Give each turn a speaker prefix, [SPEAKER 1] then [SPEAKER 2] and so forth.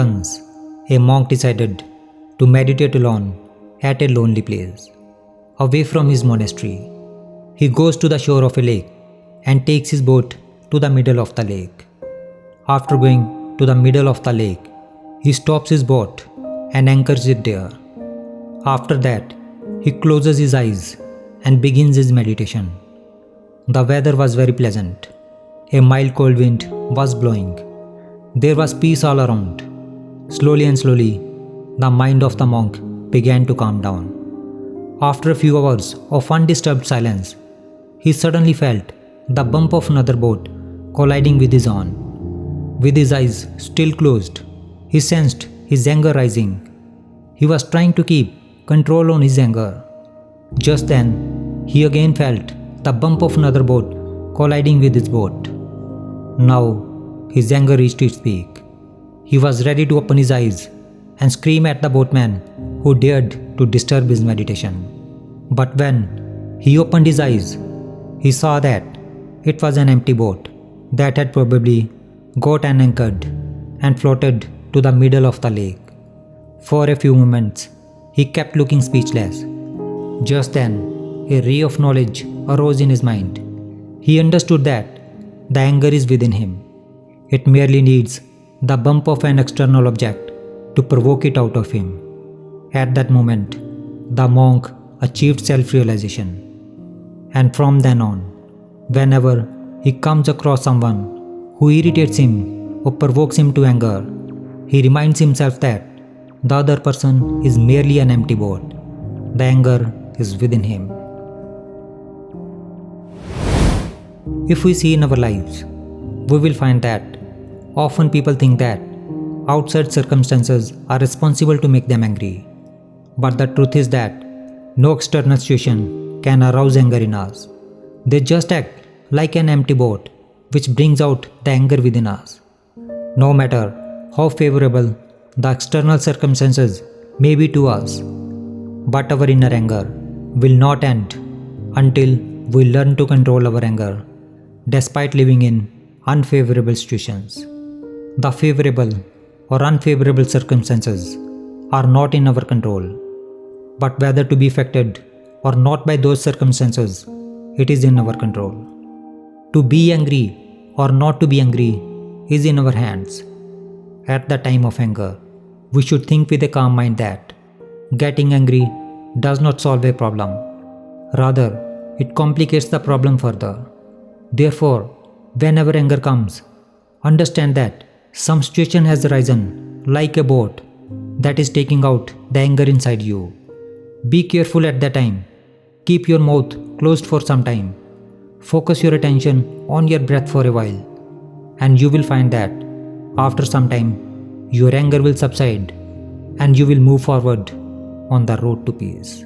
[SPEAKER 1] Once, a monk decided to meditate alone at a lonely place, away from his monastery. He goes to the shore of a lake and takes his boat to the middle of the lake. After going to the middle of the lake, he stops his boat and anchors it there. After that, he closes his eyes and begins his meditation. The weather was very pleasant. A mild cold wind was blowing. There was peace all around. Slowly and slowly, the mind of the monk began to calm down. After a few hours of undisturbed silence, he suddenly felt the bump of another boat colliding with his own. With his eyes still closed, he sensed his anger rising. He was trying to keep control on his anger. Just then, he again felt the bump of another boat colliding with his boat. Now, his anger reached its peak. He was ready to open his eyes and scream at the boatman who dared to disturb his meditation. But when he opened his eyes, he saw that it was an empty boat that had probably got anchored and floated to the middle of the lake. For a few moments, he kept looking speechless. Just then, a ray of knowledge arose in his mind. He understood that the anger is within him. It merely needs the bump of an external object to provoke it out of him. At that moment, the monk achieved self-realization. And from then on, whenever he comes across someone who irritates him or provokes him to anger, he reminds himself that the other person is merely an empty boat. The anger is within him. If we see in our lives, we will find that often people think that outside circumstances are responsible to make them angry. But the truth is that no external situation can arouse anger in us. They just act like an empty boat which brings out the anger within us. No matter how favorable the external circumstances may be to us, but our inner anger will not end until we learn to control our anger despite living in unfavorable situations. The favorable or unfavorable circumstances are not in our control, but whether to be affected or not by those circumstances, it is in our control. To be angry or not to be angry is in our hands. At the time of anger, we should think with a calm mind that getting angry does not solve a problem. Rather, it complicates the problem further. Therefore, whenever anger comes, understand that some situation has arisen like a boat that is taking out the anger inside you. Be careful at that time. Keep your mouth closed for some time. Focus your attention on your breath for a while, and you will find that after some time, your anger will subside and you will move forward on the road to peace.